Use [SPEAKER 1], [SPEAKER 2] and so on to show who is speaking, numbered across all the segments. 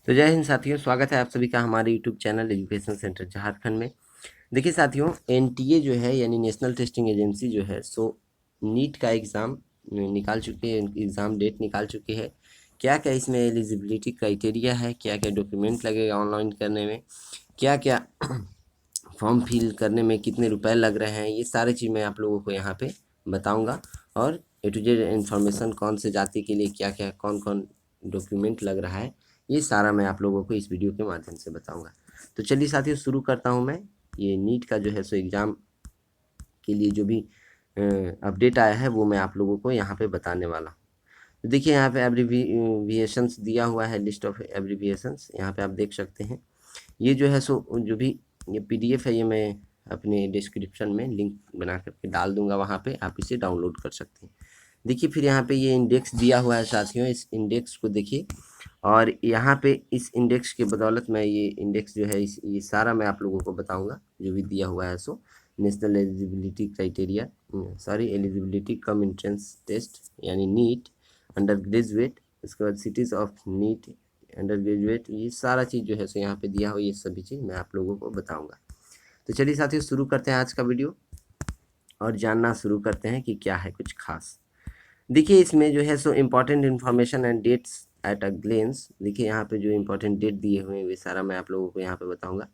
[SPEAKER 1] तो जय हिंद साथियों, स्वागत है आप सभी का हमारे YouTube channel education centre Jharkhand में। देखिए साथियों, एनटीए जो है यानी नेशनल टेस्टिंग एजेंसी जो है नीट का एग्ज़ाम निकाल चुके हैं, एग्ज़ाम डेट निकाल चुकी है। क्या क्या इसमें एलिजिबिलिटी क्राइटेरिया है, क्या क्या डॉक्यूमेंट लगेगा ऑनलाइन करने में, क्या क्या फॉर्म फिल करने में कितने रुपए लग रहे हैं, ये सारी चीज़ मैं आप लोगों को यहाँ पे बताऊँगा। और ए टू जेड इन्फॉर्मेशन कौन से जाति के लिए क्या क्या कौन कौन डॉक्यूमेंट लग रहा है, ये सारा मैं आप लोगों को इस वीडियो के माध्यम से बताऊंगा। तो चलिए साथियों, शुरू करता हूं मैं। ये नीट का जो है एग्ज़ाम के लिए जो भी अपडेट आया है वो मैं आप लोगों को यहाँ पे बताने वाला हूँ। तो देखिए यहाँ पे एब्रीविएशंस दिया हुआ है, लिस्ट ऑफ एब्रीविएशंस यहाँ पे आप देख सकते हैं। ये जो है जो भी ये पीडीएफ है, ये मैं अपने डिस्क्रिप्शन में लिंक बना करके डाल दूंगा, वहाँ पे आप इसे डाउनलोड कर सकते हैं। देखिए फिर यहाँ पे ये इंडेक्स दिया हुआ है साथियों, इस इंडेक्स को देखिए। और यहाँ पे इस इंडेक्स के बदौलत मैं ये इंडेक्स जो है ये सारा मैं आप लोगों को बताऊंगा जो भी दिया हुआ है। National eligibility criteria, sorry eligibility cum entrance test यानी नीट अंडर ग्रेजुएट, उसके बाद cities of NEET undergraduate, ये सारा चीज़ जो है यहाँ पे दिया हुआ, ये सभी चीज़ मैं आप लोगों को बताऊँगा। तो चलिए साथियों, शुरू करते हैं आज का वीडियो और जानना शुरू करते हैं कि क्या है कुछ खास। देखिए इसमें जो है important information and dates at a glance. देखिए यहाँ पे जो इम्पोर्टेंट डेट दिए हुए हैं वे सारा मैं आप लोगों को यहाँ पे बताऊंगा।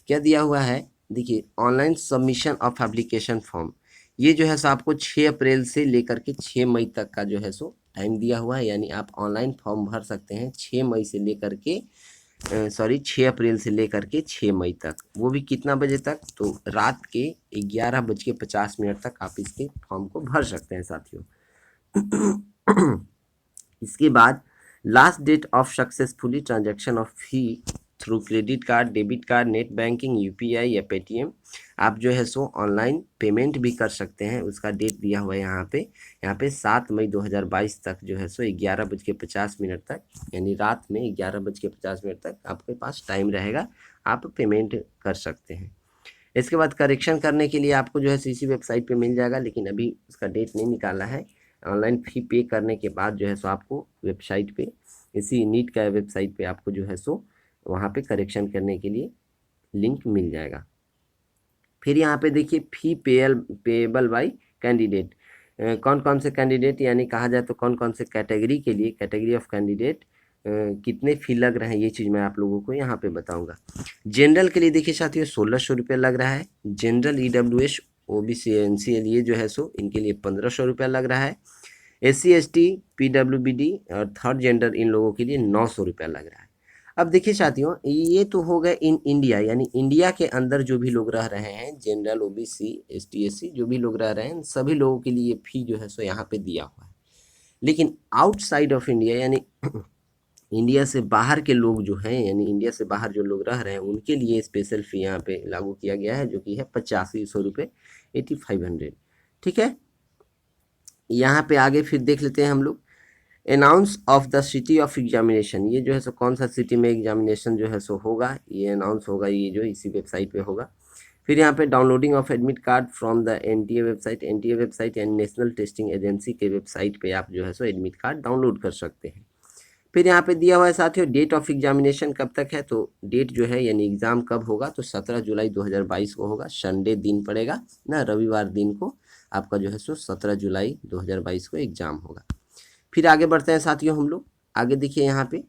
[SPEAKER 1] क्या दिया हुआ है, देखिए online submission of application form, ये जो है आपको 6 अप्रैल से लेकर के 6 मई तक का जो है टाइम दिया हुआ है। यानी आप ऑनलाइन फॉर्म भर सकते हैं 6 मई से लेकर के 6 अप्रैल से लेकर के 6 मई तक। वो भी कितना बजे तक, तो रात के 11:50 तक आप इसके फॉर्म को भर सकते हैं साथियों। इसके बाद last date of successfully transaction of fee through credit card, debit card, net banking, UPI या पेटीएम, आप जो है ऑनलाइन पेमेंट भी कर सकते हैं। उसका डेट दिया हुआ है यहाँ पे 7 मई 2022 तक जो है 11:50 तक, यानी रात में 11:50 तक आपके पास टाइम रहेगा, आप पेमेंट कर सकते हैं। इसके बाद करेक्शन करने के लिए आपको जो है इसी वेबसाइट पे मिल जाएगा, लेकिन अभी उसका डेट नहीं निकाला है। ऑनलाइन फ़ी पे करने के बाद जो है आपको वेबसाइट पे, इसी नीट का वेबसाइट पे आपको जो है वहाँ पे करेक्शन करने के लिए लिंक मिल जाएगा। फिर यहाँ पे देखिए फी पेएबल बाई कैंडिडेट, कौन कौन से कैंडिडेट, यानी कहा जाए तो कौन कौन से कैटेगरी के लिए, कैटेगरी ऑफ कैंडिडेट कितने फ़ी लग रहे हैं, ये चीज़ मैं आप लोगों को यहाँ पे बताऊँगा। जनरल के लिए देखिए साथियों 1600 रुपये लग रहा है। जनरल EWS OBC NCL ये जो है इनके लिए 1500 रुपया लग रहा है। SC ST PWBD और थर्ड जेंडर इन लोगों के लिए 900 रुपया लग रहा है। अब देखिए साथियों, ये तो हो गए इन इंडिया, यानी इंडिया के अंदर जो भी लोग रह रहे हैं, जनरल OBC ST SC जो भी लोग रह रहे हैं, सभी लोगों के लिए फी जो है यहाँ पे दिया हुआ है। लेकिन आउटसाइड ऑफ इंडिया यानी इंडिया से बाहर के लोग जो हैं, यानी इंडिया से बाहर जो लोग रह रहे हैं, उनके लिए स्पेशल फ़ी यहाँ पे लागू किया गया है, जो कि है 8500 रुपये, 8500। ठीक है, यहाँ पे आगे फिर देख लेते हैं हम लोग। Announce of the city of examination, ये जो है कौन सा सिटी में एग्जामिनेशन जो है होगा, ये अनाउंस होगा, ये जो इसी वेबसाइट पे होगा। फिर यहाँ पे downloading of admit card from the NTA website यानी नेशनल टेस्टिंग एजेंसी के वेबसाइट पे आप जो है एडमिट कार्ड डाउनलोड कर सकते हैं। फिर यहाँ पे दिया हुआ है साथियों डेट ऑफ एग्जामिनेशन कब तक है, तो डेट जो है यानी एग्ज़ाम कब होगा, तो 17 जुलाई 2022 को होगा। संडे दिन पड़ेगा ना, रविवार दिन को आपका जो है 17 जुलाई 2022 को एग्ज़ाम होगा। फिर आगे बढ़ते हैं साथियों हम लोग। आगे देखिए यहाँ पे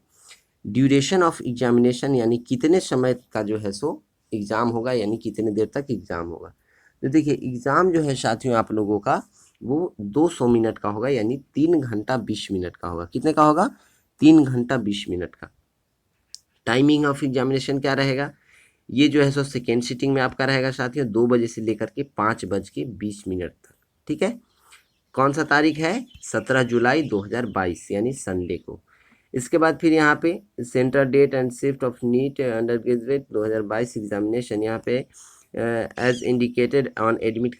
[SPEAKER 1] ड्यूरेशन ऑफ एग्जामिनेशन, यानी कितने समय का जो है एग्ज़ाम होगा, यानी कितने देर तक एग्ज़ाम होगा। तो देखिए एग्ज़ाम जो है साथियों आप लोगों का वो 200 मिनट का होगा, यानी 3 घंटा 20 मिनट का होगा। कितने का होगा, 3 घंटा 20 मिनट का। टाइमिंग ऑफ एग्जामिनेशन क्या रहेगा, ये जो है सेकेंड सिटिंग में आपका रहेगा साथियों 2 बजे से लेकर के 5:20 तक। ठीक है, कौन सा तारीख है, 17 जुलाई 2022 यानी संडे को। इसके बाद फिर यहाँ पे center date and shift of NEET undergraduate 2022 examination, यहाँ पे as indicated on admit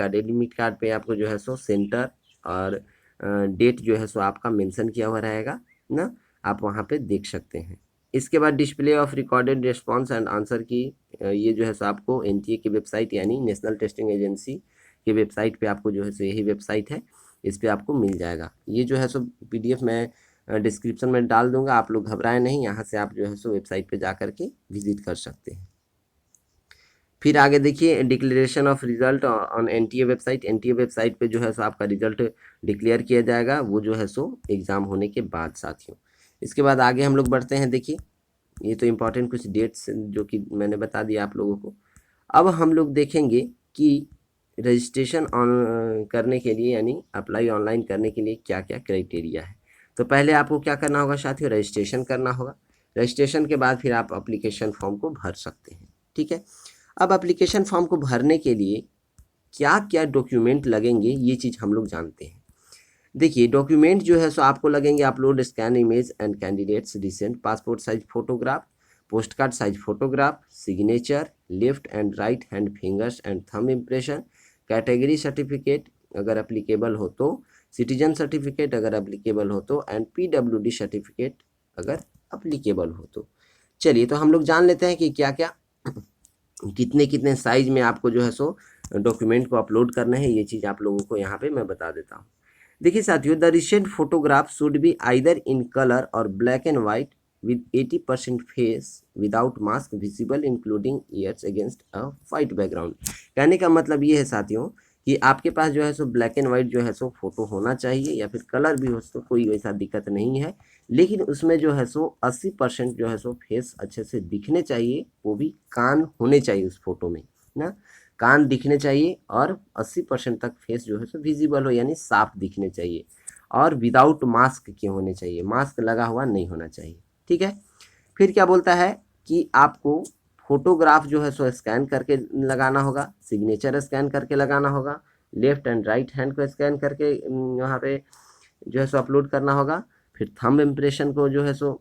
[SPEAKER 1] card पे आपको जो है सेंटर और डेट जो है आपका मेंशन किया हुआ रहेगा ना, आप वहाँ पे देख सकते हैं। इसके बाद display of recorded response and answer की, ये जो है आपको एनटीए की वेबसाइट यानी नेशनल टेस्टिंग एजेंसी की वेबसाइट पे आपको जो है यही वेबसाइट है, इस पे आपको मिल जाएगा। ये जो है PDF मैं डिस्क्रिप्शन में डाल दूंगा, आप लोग घबराएं नहीं, यहाँ से आप जो है सो वेबसाइट पे जा कर के विजिट कर सकते हैं। फिर आगे देखिए declaration of result on NTA website. NTA website पे जो है सो आपका रिजल्ट डिक्लेयर किया जाएगा, वो जो है सो एग्ज़ाम होने के बाद साथियों। इसके बाद आगे हम लोग बढ़ते हैं। देखिए ये तो इम्पोर्टेंट कुछ डेट्स जो कि मैंने बता दिया आप लोगों को। अब हम लोग देखेंगे कि रजिस्ट्रेशन ऑन करने के लिए यानी अप्लाई ऑनलाइन करने के लिए क्या क्या क्राइटेरिया है। तो पहले आपको क्या करना होगा साथियों, रजिस्ट्रेशन करना होगा। रजिस्ट्रेशन के बाद फिर आप अप्लीकेशन फॉर्म को भर सकते हैं, ठीक है। अब एप्लीकेशन फॉर्म को भरने के लिए क्या क्या डॉक्यूमेंट लगेंगे ये चीज़ हम लोग जानते हैं। देखिए डॉक्यूमेंट जो है सो आपको लगेंगे, upload scan image and candidates recent passport size photograph, post card size photograph, signature, left and right hand fingers and thumb impression, category certificate अगर अप्लीकेबल हो तो, सिटीजन सर्टिफिकेट अगर अप्लीकेबल हो तो, एंड PWD सर्टिफिकेट अगर applicable हो तो। चलिए तो हम लोग जान लेते हैं कि क्या क्या कितने कितने साइज में आपको जो है सो डॉक्यूमेंट को अपलोड करना है। ये चीज़ आप लोगों को यहाँ पे मैं बता देता हूँ। देखिए साथियों, the recent photograph should be either in colour और black and white with 80% face without mask visible including ears against a white background. कहने का मतलब ये है साथियों कि आपके पास जो है सो ब्लैक एंड वाइट जो है सो फोटो होना चाहिए, या फिर कलर भी हो तो कोई वैसा दिक्कत नहीं है, लेकिन उसमें जो है सो 80% जो है सो फेस अच्छे से दिखने चाहिए, वो भी कान होने चाहिए उस फोटो में ना, कान दिखने चाहिए, और 80% तक फेस जो है सो विजिबल हो यानी साफ दिखने चाहिए, और विदाउट मास्क के होने चाहिए, मास्क लगा हुआ नहीं होना चाहिए, ठीक है। फिर क्या बोलता है कि आपको फोटोग्राफ जो है सो स्कैन करके लगाना होगा, सिग्नेचर स्कैन करके लगाना होगा, लेफ्ट एंड राइट हैंड को स्कैन करके वहाँ पे जो है सो अपलोड करना होगा। फिर थंब इम्प्रेशन को जो है so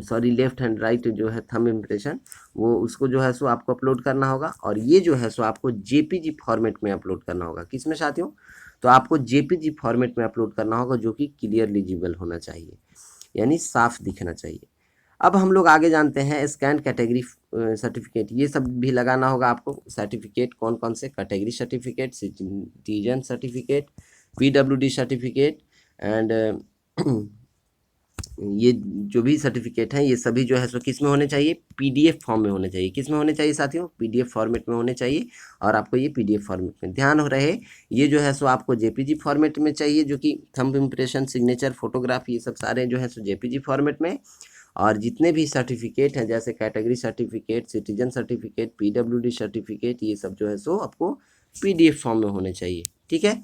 [SPEAKER 1] sorry left hand right जो है थंब इम्प्रेशन, वो उसको जो है सो आपको अपलोड करना होगा, और ये जो है सो आपको JPG फॉर्मेट में अपलोड करना होगा। किसमें साथियों, तो आपको JPG फॉर्मेट में अपलोड करना होगा, जो कि क्लियर लीजिबल होना चाहिए यानी साफ दिखना चाहिए। अब हम लोग आगे जानते हैं स्कैन कैटेगरी सर्टिफिकेट, ये सब भी लगाना होगा आपको। सर्टिफिकेट कौन कौन से, category certificate, citizen certificate, PWD certificate, and ये जो भी सर्टिफिकेट हैं ये सभी जो है सो किस में होने चाहिए, PDF फॉर्म में होने चाहिए। किस में होने चाहिए साथियों, PDF फॉर्मेट में होने चाहिए, और आपको ये PDF फॉर्मेट में ध्यान हो रहे, ये जो है सो आपको JPG फॉर्मेट में चाहिए, जो कि थंब इम्प्रेशन, सिग्नेचर, फोटोग्राफ, ये सब सारे जो है सो JPG फॉर्मेट में। और जितने भी सर्टिफिकेट हैं जैसे category certificate, citizen certificate, PWD certificate, ये सब जो है सो आपको PDF फॉर्म में होने चाहिए, ठीक है।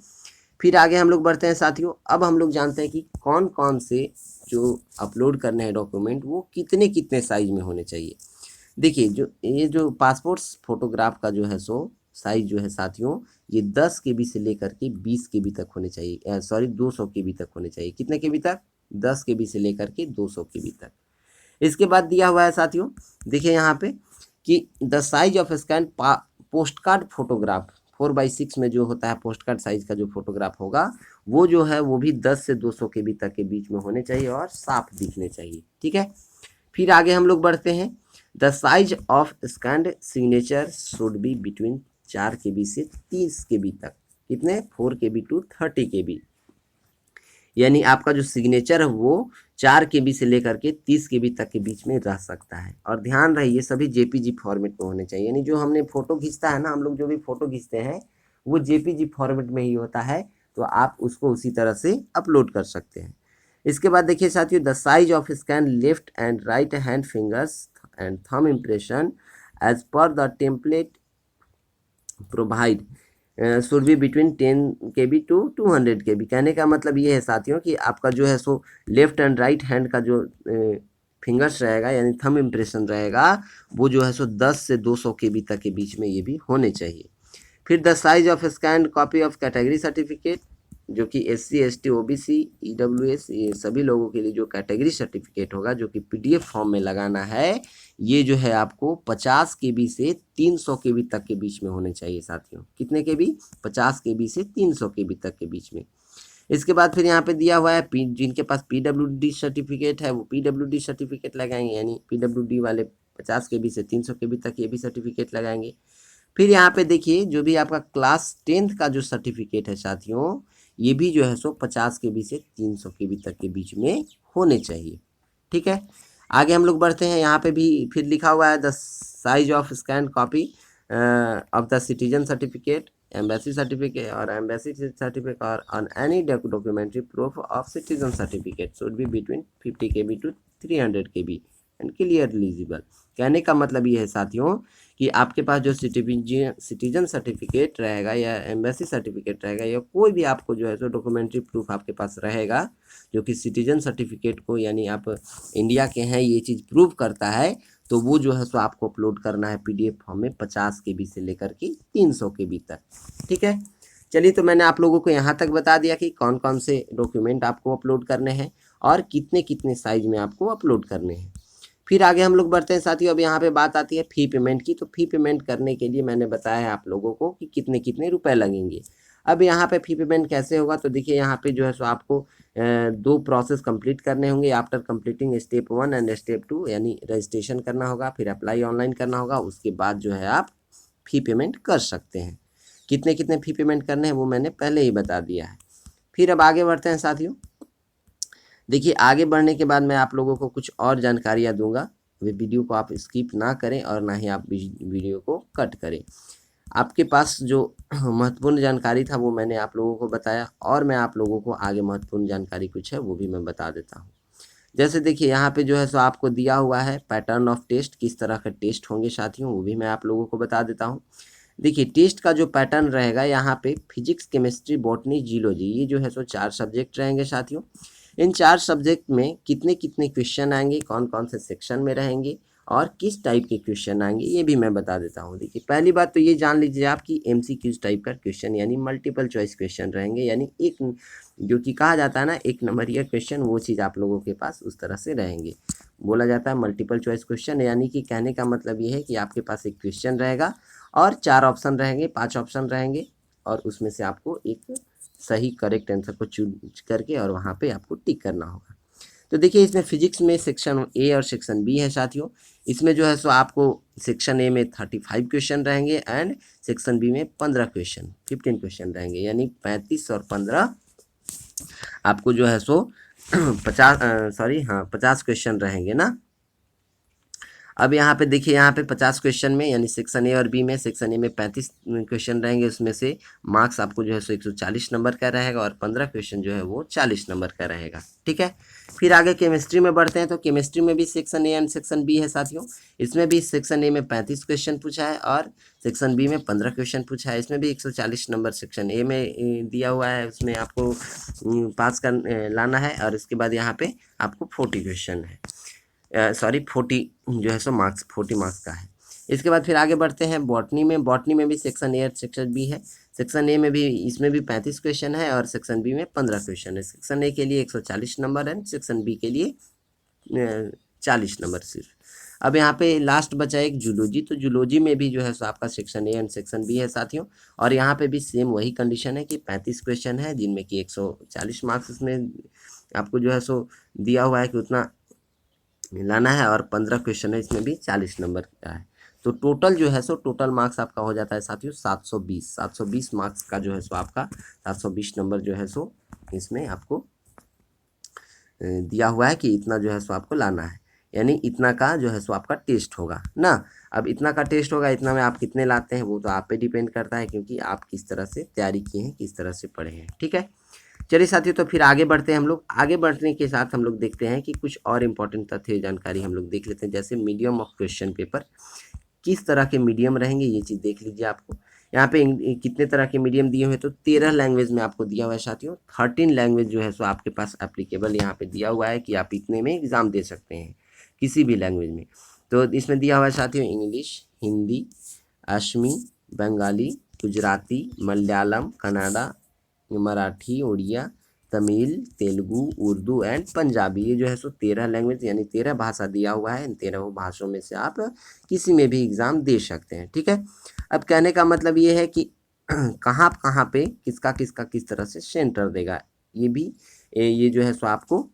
[SPEAKER 1] फिर आगे हम लोग बढ़ते हैं साथियों। अब हम लोग जानते हैं कि कौन कौन से जो अपलोड करने हैं डॉक्यूमेंट वो कितने कितने साइज में होने चाहिए। देखिए जो पासपोर्ट फोटोग्राफ का जो है सो साइज जो है साथियों, ये 10 KB से लेकर के 20 KB तक होने चाहिए, सॉरी 200 KB तक होने चाहिए। कितने KB तक, 10 KB से लेकर के 200 KB तक। इसके बाद दिया हुआ है साथियों, देखिए यहाँ पे कि the size of scan post card photograph 4/6 में जो होता है पोस्ट कार्ड साइज का जो फोटोग्राफ होगा, वो जो है वो भी 10 से 200 KB तक के बीच में होने चाहिए और साफ दिखने चाहिए, ठीक है। फिर आगे हम लोग बढ़ते हैं, the size of scanned signature should be between 4 KB से 30 KB तक। कितने, 4 KB टू 30 KB, यानी आपका जो सिग्नेचर है वो 4 KB से लेकर के 30 KB तक के बीच में रह सकता है। और ध्यान रहे ये सभी JPG फॉर्मेट में होने चाहिए, यानी जो हमने फोटो खींचता है ना, हम लोग जो भी फोटो खींचते हैं वो JPG फॉर्मेट में ही होता है, तो आप उसको उसी तरह से अपलोड कर सकते हैं। इसके बाद देखिए साथियों, the size of scan left and right hand fingers and thumb impression as per the template provide should be between 10 KB to 200 KB। कहने का मतलब ये है साथियों कि आपका जो है so left and right hand का जो फिंगर्स रहेगा यानी थंब इम्प्रेशन रहेगा, वो जो है सो 10 से 200 KB तक के बीच में ये भी होने चाहिए। फिर the size of scan copy of category certificate, जो कि SC ST OBC EWS ये सभी लोगों के लिए जो कैटेगरी सर्टिफिकेट होगा, जो कि PDF फॉर्म में लगाना है, ये जो है आपको 50 KB से 300 KB तक के बीच में होने चाहिए साथियों। कितने KB, 50 KB से 300 KB तक के बीच में। इसके बाद फिर यहाँ पे दिया हुआ है जिनके पास PWD सर्टिफिकेट है वो PWD सर्टिफिकेट लगाएंगे, यानी PWD वाले 50 KB से 300 KB तक ये भी सर्टिफिकेट लगाएंगे। फिर यहाँ पे देखिए जो भी आपका क्लास 10th का जो सर्टिफिकेट है साथियों, ये भी जो है सो 50 KB से 300 KB तक के बीच में होने चाहिए। ठीक है, आगे हम लोग बढ़ते हैं। यहाँ पे भी फिर लिखा हुआ है the size of scan copy of the citizen certificate, embassy certificate और एम्बेसी सर्टिफिकेट और on any documentary proof of citizen certificate should be between 50 KB to 300 KB and clear legible. कहने का मतलब ये है साथियों कि आपके पास जो सिटीजन सर्टिफिकेट रहेगा या एम्बेसी सर्टिफिकेट रहेगा या कोई भी आपको जो है सो डॉक्यूमेंट्री प्रूफ आपके पास रहेगा जो कि सिटीजन सर्टिफिकेट को यानी आप इंडिया के हैं ये चीज़ प्रूव करता है, तो वो जो है सो आपको अपलोड करना है PDF फॉर्म में 50 KB से लेकर के 300 KB तक। ठीक है, चलिए तो मैंने आप लोगों को यहाँ तक बता दिया कि कौन कौन से डॉक्यूमेंट आपको अपलोड करने हैं और कितने कितने साइज में आपको अपलोड करने हैं। फिर आगे हम लोग बढ़ते हैं साथियों। अब यहाँ पे बात आती है फ़ी पेमेंट की। तो फ़ी पेमेंट करने के लिए मैंने बताया है आप लोगों को कि कितने कितने रुपए लगेंगे। अब यहाँ पे फ़ी पेमेंट कैसे होगा, तो देखिए यहाँ पे जो है सो आपको 2 प्रोसेस कंप्लीट करने होंगे after completing step 1 and step 2, यानी रजिस्ट्रेशन करना होगा, फिर अप्लाई ऑनलाइन करना होगा, उसके बाद जो है आप फ़ी पेमेंट कर सकते हैं। कितने कितने फ़ी पेमेंट करने हैं वो मैंने पहले ही बता दिया है। फिर अब आगे बढ़ते हैं साथियों। देखिए आगे बढ़ने के बाद मैं आप लोगों को कुछ और जानकारियाँ दूंगा। वे वीडियो को आप स्किप ना करें और ना ही आप वीडियो को कट करें। आपके पास जो महत्वपूर्ण जानकारी था वो मैंने आप लोगों को बताया और मैं आप लोगों को आगे महत्वपूर्ण जानकारी कुछ है वो भी मैं बता देता हूँ। जैसे देखिए यहाँ पे जो है सो आपको दिया हुआ है पैटर्न ऑफ टेस्ट, किस तरह का टेस्ट होंगे साथियों वो भी मैं आप लोगों को बता देता हूँ। देखिए टेस्ट का जो पैटर्न रहेगा यहाँ पे फिजिक्स, केमिस्ट्री, बॉटनी, जियोलॉजी, ये जो है सो 4 सब्जेक्ट रहेंगे साथियों। इन 4 सब्जेक्ट में कितने कितने क्वेश्चन आएंगे, कौन कौन से सेक्शन में रहेंगे और किस टाइप के क्वेश्चन आएंगे ये भी मैं बता देता हूँ। देखिए पहली बात तो ये जान लीजिए आप कि MCQ टाइप का क्वेश्चन यानी मल्टीपल चॉइस क्वेश्चन रहेंगे, यानी एक जो कि कहा जाता है ना एक नंबरिया क्वेश्चन, वो चीज़ आप लोगों के पास उस तरह से रहेंगे। बोला जाता है मल्टीपल चॉइस क्वेश्चन, यानी कि कहने का मतलब ये है कि आपके पास एक क्वेश्चन रहेगा और 4 ऑप्शन रहेंगे, 5 ऑप्शन रहेंगे और उसमें से आपको एक सही करेक्ट आंसर को चूज करके और वहाँ पे आपको टिक करना होगा। तो देखिए इसमें फिजिक्स में सेक्शन A और सेक्शन B है साथियों। इसमें जो है सो आपको सेक्शन A में 35 क्वेश्चन रहेंगे एंड सेक्शन B में 15 क्वेश्चन रहेंगे, यानी 35 और 15 आपको जो है सो 50 क्वेश्चन रहेंगे ना। अब यहाँ पे देखिए यहाँ पे 50 क्वेश्चन में यानी सेक्शन A और B में, सेक्शन A में 35 क्वेश्चन रहेंगे, उसमें से मार्क्स आपको जो है सो 140 नंबर का रहेगा और 15 क्वेश्चन जो है वो 40 नंबर का रहेगा। ठीक है, फिर आगे केमिस्ट्री में बढ़ते हैं। तो केमिस्ट्री में भी section A and section B है साथियों। इसमें भी सेक्शन A में 35 क्वेश्चन पूछा है और सेक्शन B में 15 क्वेश्चन पूछा है। इसमें भी 140 नंबर सेक्शन A में दिया हुआ है, उसमें आपको पास कर लाना है और इसके बाद यहाँ पे आपको 40 क्वेश्चन है, 40 जो है सो मार्क्स 40 मार्क्स का है। इसके बाद फिर आगे बढ़ते हैं बॉटनी में। बॉटनी में भी सेक्शन A और सेक्शन B है। सेक्शन A में भी इसमें भी 35 क्वेश्चन है और सेक्शन B में 15 क्वेश्चन है। सेक्शन A के लिए 140 नंबर है, सेक्शन B के लिए 40 नंबर सिर्फ। अब यहाँ पे लास्ट बचा एक जूलॉजी। तो जूलॉजी में भी जो है सो आपका section A and section B है साथियों, और यहाँ पे भी सेम वही कंडीशन है कि 35 क्वेश्चन है जिनमें कि 140 मार्क्स इसमें आपको जो है सो दिया हुआ है कि उतना लाना है और 15 क्वेश्चन है, इसमें भी 40 नंबर का है। तो टोटल जो है सो टोटल मार्क्स आपका हो जाता है साथियों 720 मार्क्स का जो है सो आपका 720 नंबर जो है सो इसमें आपको दिया हुआ है कि इतना जो है सो आपको लाना है, यानी इतना का जो है सो आपका टेस्ट होगा ना। अब इतना का टेस्ट होगा, इतना में आप कितने लाते हैं वो तो आप पे डिपेंड करता है, क्योंकि आप किस तरह से तैयारी किए हैं, किस तरह से पढ़े हैं। ठीक है, चलिए साथियों तो फिर आगे बढ़ते हैं हम लोग। आगे बढ़ने के साथ हम लोग देखते हैं कि कुछ और इम्पोर्टेंट तथ्य जानकारी हम लोग देख लेते हैं। जैसे मीडियम ऑफ क्वेश्चन पेपर, किस तरह के मीडियम रहेंगे ये चीज़ देख लीजिए। आपको यहाँ पे कितने तरह के मीडियम दिए हुए, तो 13 लैंग्वेज में आपको दिया हुआ है साथियों। 13 लैंग्वेज जो है सो आपके पास एप्लीकेबल यहाँ पे दिया हुआ है कि आप इतने में एग्ज़ाम दे सकते हैं किसी भी लैंग्वेज में। तो इसमें दिया हुआ है साथियों इंग्लिश, हिंदी, असमी, बंगाली, गुजराती, मलयालम, कन्नड़ा, मराठी, उड़िया, तमिल, तेलुगु, उर्दू एंड पंजाबी। ये जो है सो 13 लैंग्वेज यानी 13 भाषा दिया हुआ है। इन 13 भाषाओं में से आप किसी में भी एग्ज़ाम दे सकते हैं। ठीक है, अब कहने का मतलब ये है कि कहाँ कहाँ पे किसका किसका किस तरह से सेंटर देगा, ये भी ये जो है सो आपको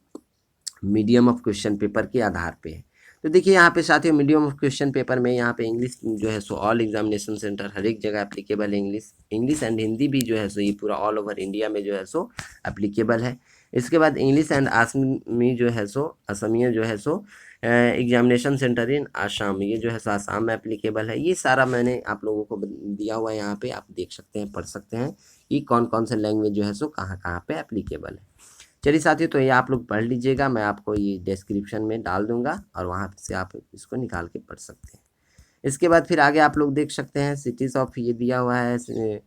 [SPEAKER 1] मीडियम ऑफ क्वेश्चन पेपर के आधार पे है। तो देखिए यहाँ पे साथियों मीडियम ऑफ क्वेश्चन पेपर में यहाँ पे इंग्लिश जो है सो ऑल एग्जामिनेशन सेंटर हर एक जगह एप्लीकेबल है। इंग्लिश एंड हिंदी भी जो है सो ये पूरा ऑल ओवर इंडिया में जो है सो एप्लीकेबल है। इसके बाद इंग्लिश एंड आसमी जो है सो असमिया जो है सो एग्जामिनेशन सेंटर इन आसाम, ये जो है सो आसाम में एप्लीकेबल है। ये सारा मैंने आप लोगों को दिया हुआ है, यहाँ पे आप देख सकते हैं, पढ़ सकते हैं कि कौन कौन से लैंग्वेज जो है सो कहाँ कहाँ पे एप्लीकेबल है। चलिए साथियों, तो ये आप लोग पढ़ लीजिएगा, मैं आपको ये डिस्क्रिप्शन में डाल दूंगा और वहाँ से आप इसको निकाल के पढ़ सकते हैं। इसके बाद फिर आगे आप लोग देख सकते हैं सिटीज़ ऑफ, ये दिया हुआ है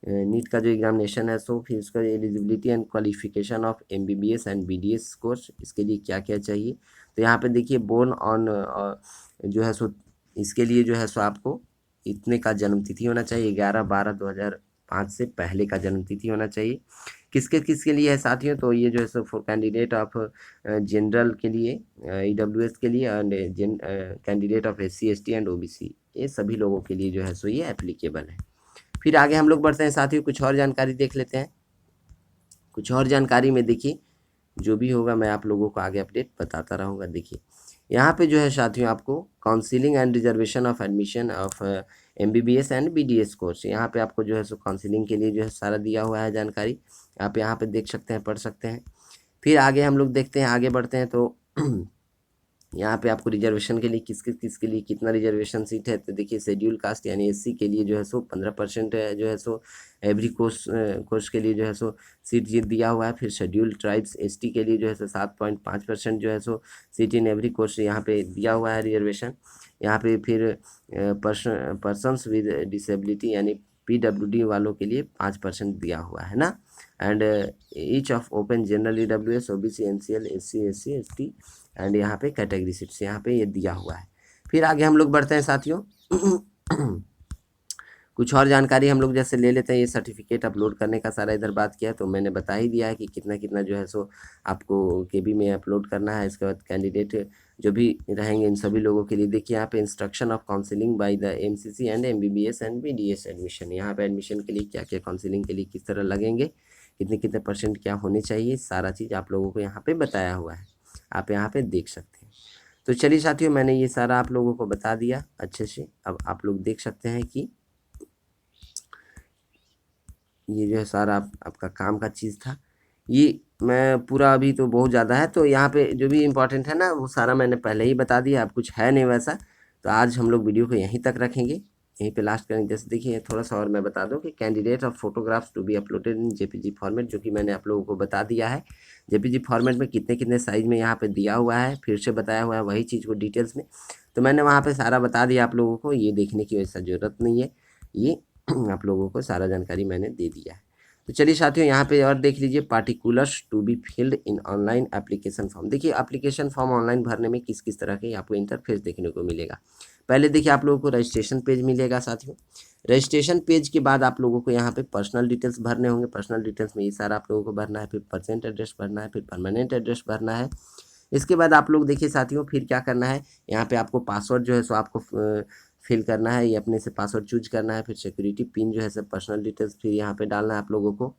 [SPEAKER 1] नीट का जो एग्जामिनेशन है सो, फिर इसका eligibility and qualification of MBBS and BDS course, इसके लिए क्या क्या चाहिए। तो यहाँ पे देखिए बोर्न ऑन जो है सो, इसके लिए जो है सो आपको इतने का जन्म तिथि होना चाहिए, 11/12/2005 से पहले का जन्म तिथि होना चाहिए। किसके किसके लिए है साथियों, तो ये जो है so for candidate of general के लिए, EWS के लिए, and candidate of SC ST and OBC, ये सभी लोगों के लिए जो है सो ये एप्लीकेबल है। फिर आगे हम लोग बढ़ते हैं साथियों, कुछ और जानकारी देख लेते हैं। कुछ और जानकारी में देखिए, जो भी होगा मैं आप लोगों को आगे अपडेट बताता रहूँगा। देखिए यहाँ पे जो है साथियों आपको counselling and reservation of admission of MBBS and BDS course, यहाँ पे आपको जो है सो काउंसिलिंग के लिए जो है सारा दिया हुआ है जानकारी, आप यहाँ पे देख सकते हैं, पढ़ सकते हैं। फिर आगे हम लोग देखते हैं, आगे बढ़ते हैं तो यहाँ पे आपको रिजर्वेशन के लिए किसके लिए कितना रिजर्वेशन सीट है, तो देखिए शेड्यूल कास्ट यानी SC के लिए जो है सो 15% जो है सो एवरी कोर्स के लिए जो है सो सीट ये दिया हुआ है। फिर शेड्यूल ट्राइब्स ST के लिए जो है सो 7.5% जो है सो सीट इन एवरी कोर्स यहाँ पे दिया हुआ है रिजर्वेशन। यहाँ पे फिर पर्सनस विद डिसेबिलिटी यानी PWD वालों के लिए 5% दिया हुआ है ना। And each of open general EWS OBC NCL SC SC ST and यहाँ पे कैटेगरी सीट्स यहाँ पे ये दिया हुआ है। फिर आगे हम लोग बढ़ते हैं साथियों कुछ और जानकारी हम लोग जैसे ले लेते हैं। ये सर्टिफिकेट अपलोड करने का सारा इधर बात किया, तो मैंने बता ही दिया है कि कितना कितना जो है सो आपको KB में अपलोड करना है। इसके बाद कैंडिडेट जो भी रहेंगे इन सभी लोगों के लिए देखिए यहाँ पे instruction of counselling by the MCC and MBBS and BDS admission, यहाँ पे एडमिशन के लिए क्या क्या काउंसिलिंग के लिए किस तरह लगेंगे, कितने कितने % क्या होने चाहिए, सारा चीज़ आप लोगों को यहाँ पे बताया हुआ है, आप यहाँ पे देख सकते हैं। तो चलिए साथियों, मैंने ये सारा आप लोगों को बता दिया अच्छे से। अब आप लोग देख सकते हैं कि ये जो है सारा आपका काम का चीज़ था। ये मैं पूरा अभी तो बहुत ज़्यादा है, तो यहाँ पे जो भी इम्पोर्टेंट है ना वो सारा मैंने पहले ही बता दिया, अब कुछ है नहीं वैसा। तो आज हम लोग वीडियो को यहीं तक रखेंगे, यहीं पे लास्ट करेंगे। जैसे देखिए थोड़ा सा और मैं बता दूं कि candidate of photographs to be uploaded in JPG format, जो कि मैंने आप लोगों को बता दिया है। JPG फॉर्मेट में कितने कितने साइज़ में यहाँ पे दिया हुआ है, फिर से बताया हुआ है वही चीज़ को डिटेल्स में, तो मैंने वहाँ पर सारा बता दिया आप लोगों को, ये देखने की वैसा ज़रूरत नहीं है, ये आप लोगों को सारा जानकारी मैंने दे दिया है। तो चलिए साथियों, यहाँ पे और देख लीजिए particulars to be filled in online application form. देखिए एप्लीकेशन फॉर्म ऑनलाइन भरने में किस किस तरह के आपको इंटरफेस देखने को मिलेगा। पहले देखिए आप लोगों को रजिस्ट्रेशन पेज मिलेगा साथियों। रजिस्ट्रेशन पेज के बाद आप लोगों को यहाँ पे पर्सनल डिटेल्स भरने होंगे। पर्सनल डिटेल्स में ये सारा आप लोगों को भरना है, फिर परसेंट एड्रेस भरना है, फिर परमानेंट एड्रेस भरना है। इसके बाद आप लोग देखिए साथियों, फिर क्या करना है, यहाँ पे आपको पासवर्ड जो है सो आपको फिल करना है, ये अपने से पासवर्ड चूज करना है, फिर सिक्योरिटी पिन जो है सब पर्सनल डिटेल्स फिर यहाँ पे डालना है आप लोगों को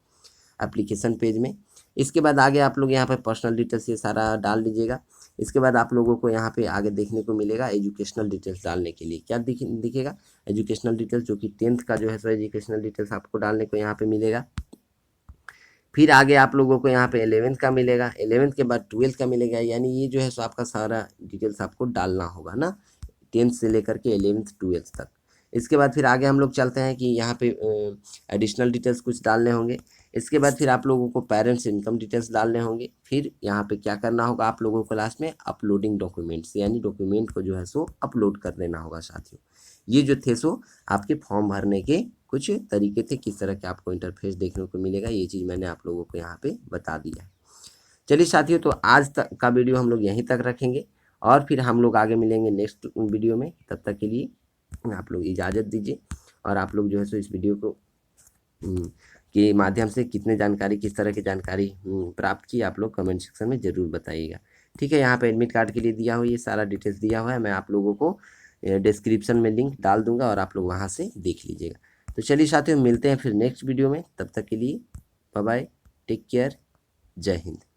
[SPEAKER 1] एप्लीकेशन पेज में। इसके बाद आगे आप लोग यहाँ पे पर्सनल डिटेल्स ये सारा डाल दीजिएगा। इसके बाद आप लोगों को यहाँ पे आगे देखने को मिलेगा एजुकेशनल डिटेल्स डालने के लिए, क्या दिखेगा एजुकेशनल डिटेल्स, जो कि 10th का जो है सो एजुकेशनल डिटेल्स आपको डालने को यहाँ पे मिलेगा। फिर आगे आप लोगों को यहाँ पे 11th का मिलेगा, 11th के बाद 12th का मिलेगा, यानी ये जो है सो आपका सारा डिटेल्स आपको डालना होगा ना, 10th से लेकर के 11th 12th तक। इसके बाद फिर आगे हम लोग चलते हैं कि यहाँ पे एडिशनल डिटेल्स कुछ डालने होंगे। इसके बाद फिर आप लोगों को पेरेंट्स इनकम डिटेल्स डालने होंगे। फिर यहाँ पे क्या करना होगा आप लोगों को लास्ट में अपलोडिंग डॉक्यूमेंट्स, यानी डॉक्यूमेंट को जो है सो अपलोड कर देना होगा साथियों। ये जो थे सो आपके फॉर्म भरने के कुछ तरीके थे, किस तरह के आपको इंटरफेस देखने को मिलेगा, ये चीज़ मैंने आप लोगों को यहाँ पे बता दिया है। चलिए साथियों, तो आज तक का वीडियो हम लोग यहीं तक रखेंगे और फिर हम लोग आगे मिलेंगे नेक्स्ट वीडियो में। तब तक के लिए आप लोग इजाज़त दीजिए, और आप लोग जो है सो इस वीडियो को के माध्यम से कितने जानकारी, किस तरह की जानकारी प्राप्त की, आप लोग कमेंट सेक्शन में ज़रूर बताइएगा। ठीक है, यहाँ पे एडमिट कार्ड के लिए दिया हुआ ये सारा डिटेल्स दिया हुआ है, मैं आप लोगों को डिस्क्रिप्शन में लिंक डाल दूंगा और आप लोग वहाँ से देख लीजिएगा। तो चलिए साथियों, मिलते हैं फिर नेक्स्ट वीडियो में, तब तक के लिए बाय बाय, टेक केयर, जय हिंद।